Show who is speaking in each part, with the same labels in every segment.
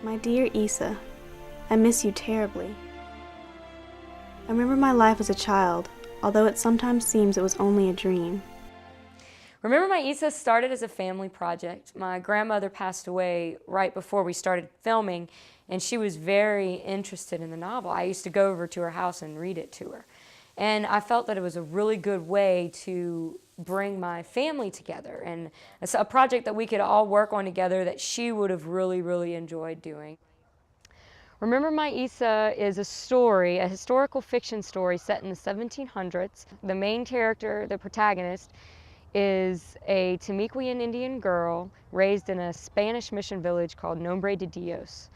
Speaker 1: My dear Issa, I miss you terribly. I remember my life as a child, although it sometimes seems it was only a dream.
Speaker 2: Remember My Issa started as a family project. My grandmother passed away right before we started filming, and she was very interested in the novel. I used to go over to her house and read it to her. And I felt that it was a really good way to bring my family together, and it's a project that we could all work on together that she would have really, really enjoyed doing. Remember My Issa is a story, a historical fiction story set in the 1700s. The main character, the protagonist, is a Temiquian Indian girl raised in a Spanish mission village called Nombre de Dios.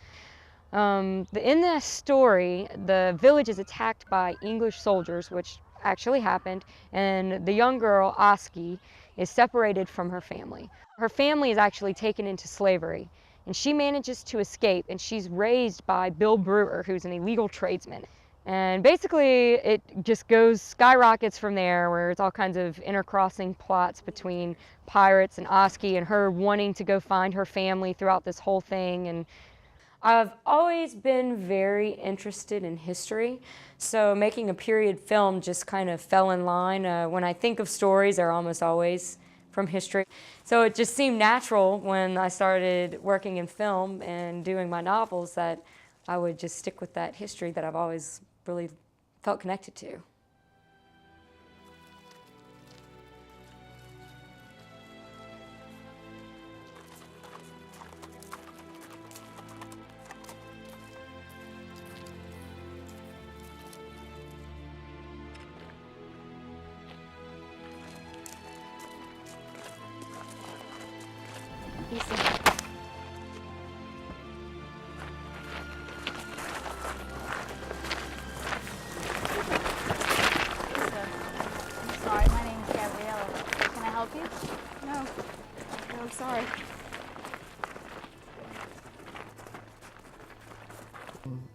Speaker 2: In the story, the village is attacked by English soldiers, which actually happened, and the young girl, Oski, is separated from her family. Her family is actually taken into slavery, and she manages to escape, and she's raised by Bill Brewer, who's an illegal tradesman. And basically, it just skyrockets from there, where it's all kinds of intercrossing plots between pirates and Oski and her wanting to go find her family throughout this whole thing. And I've always been very interested in history, so making a period film just kind of fell in line. When I think of stories, they're almost always from history. So it just seemed natural when I started working in film and doing my novels that I would just stick with that history that I've always really felt connected to.
Speaker 1: Issa.
Speaker 3: Sorry, my name's Gabriella. Can I help you?
Speaker 1: No, I'm sorry.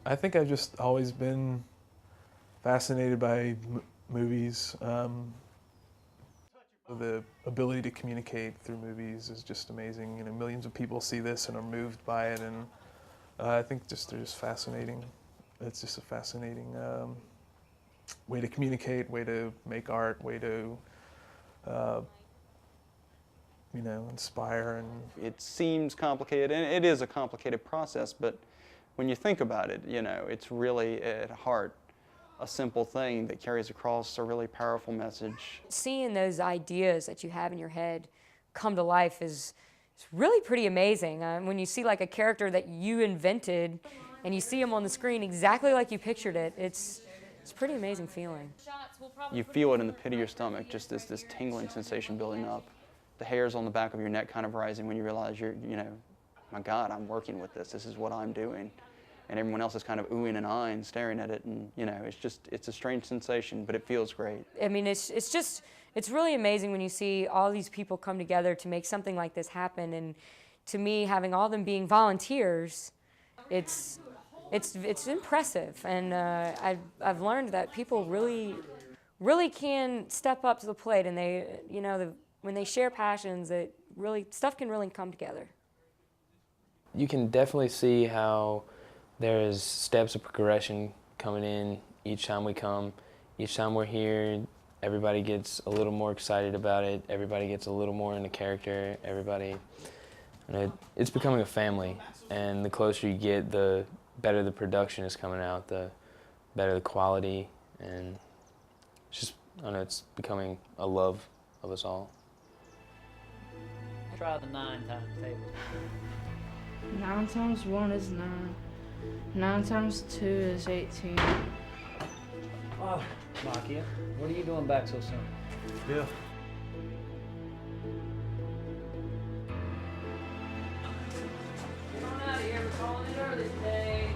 Speaker 4: I think I've just always been fascinated by movies. The ability to communicate through movies is just amazing. You know, millions of people see this and are moved by it, and I think they're just fascinating. It's just a fascinating way to communicate, way to make art, way to you know, inspire. And
Speaker 5: it seems complicated, and it is a complicated process, but when you think about it, you know, it's really at heart a simple thing that carries across a really powerful message.
Speaker 2: Seeing those ideas that you have in your head come to life is really pretty amazing. When you see like a character that you invented and you see him on the screen exactly like you pictured it, it's a pretty amazing feeling.
Speaker 5: You feel it in the pit of your stomach, just this tingling sensation building up. The hairs on the back of your neck kind of rising when you realize you know, my God, I'm working with this. This is what I'm doing. And everyone else is kind of oohing and eyeing, staring at it, and you know, it's a strange sensation, but it feels great.
Speaker 2: I mean, it's really amazing when you see all these people come together to make something like this happen, and to me, having all them being volunteers, it's impressive, and I've learned that people really can step up to the plate, and they, you know, when they share passions, stuff can really come together.
Speaker 6: You can definitely see how there's steps of progression coming in each time we come. Each time we're here, everybody gets a little more excited about it. Everybody gets a little more into character. It's becoming a family. And the closer you get, the better the production is coming out, the better the quality. And it's just, I don't know, it's becoming a love of us all.
Speaker 7: Try the 9 times table.
Speaker 8: 9 times 1 is 9. 9 times 2 is 18.
Speaker 7: Oh, Makia, what are you doing back so soon?
Speaker 4: yeah.
Speaker 2: Get on out of here, we're calling it early today.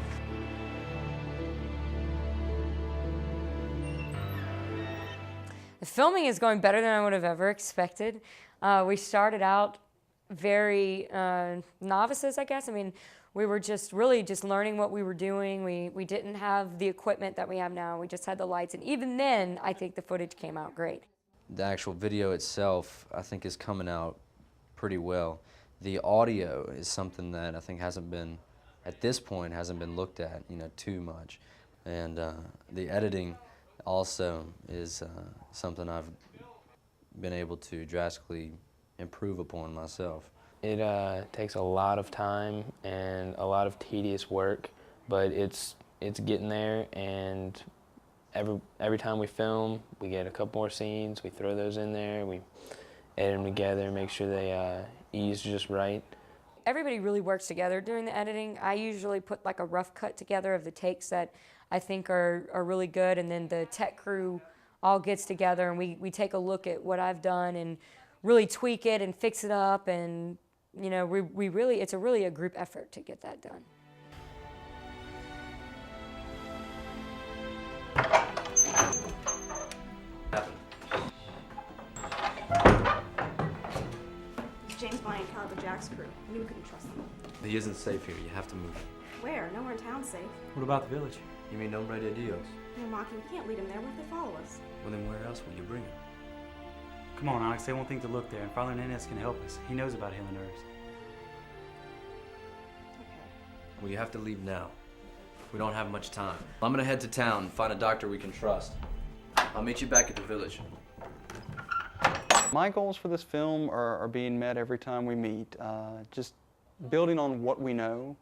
Speaker 2: The filming is going better than I would have ever expected. We started out very novices, I guess. I mean, we were just learning what we were doing. We didn't have the equipment that we have now. We just had the lights, and even then, I think the footage came out great.
Speaker 9: The actual video itself, I think, is coming out pretty well. The audio is something that I think hasn't been at this point hasn't been looked at, too much. And the editing also is something I've been able to drastically improve upon myself.
Speaker 6: It takes a lot of time and a lot of tedious work, but it's getting there, and every time we film, we get a couple more scenes, we throw those in there, we edit them together, make sure they ease just right.
Speaker 2: Everybody really works together during the editing. I usually put like a rough cut together of the takes that I think are really good, and then the tech crew all gets together and we take a look at what I've done and really tweak it and fix it up, and it's really a group effort to get that done.
Speaker 1: James Bonnie and Caliber Jack's crew. I knew we couldn't trust them.
Speaker 9: He isn't safe here. You have to move.
Speaker 1: Where? Nowhere in town's safe.
Speaker 7: What about the village?
Speaker 9: You mean Nombre de Dios?
Speaker 1: No, Maki, we can't lead him there. What if they follow us?
Speaker 9: Well, then where else will you bring him?
Speaker 7: Come on, Alex, they won't think to look there, and Father Nenez can help us. He knows about healing herbs.
Speaker 9: Well, you have to leave now. We don't have much time. I'm gonna head to town and find a doctor we can trust. I'll meet you back at the village.
Speaker 5: My goals for this film are being met every time we meet. Just building on what we know,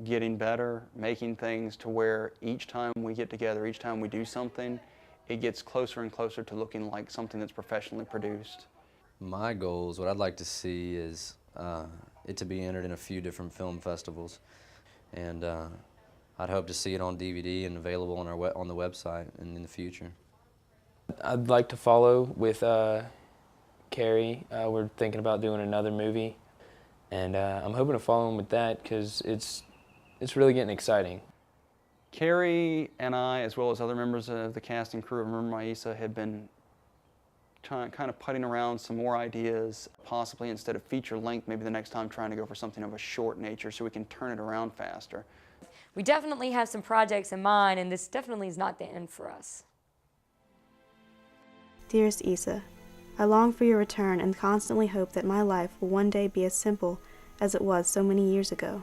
Speaker 5: getting better, making things to where each time we get together, each time we do something, it gets closer and closer to looking like something that's professionally produced.
Speaker 9: My goals, what I'd like to see is it to be entered in a few different film festivals. And I'd hope to see it on DVD and available on the website in the future.
Speaker 6: I'd like to follow with Carrie. We're thinking about doing another movie, and I'm hoping to follow him with that because it's really getting exciting.
Speaker 5: Carrie and I, as well as other members of the cast and crew of Remember My Issa, have been kind of putting around some more ideas, possibly instead of feature length, maybe the next time trying to go for something of a short nature so we can turn it around faster.
Speaker 2: We definitely have some projects in mind, and this definitely is not the end for us.
Speaker 1: Dearest Issa, I long for your return and constantly hope that my life will one day be as simple as it was so many years ago.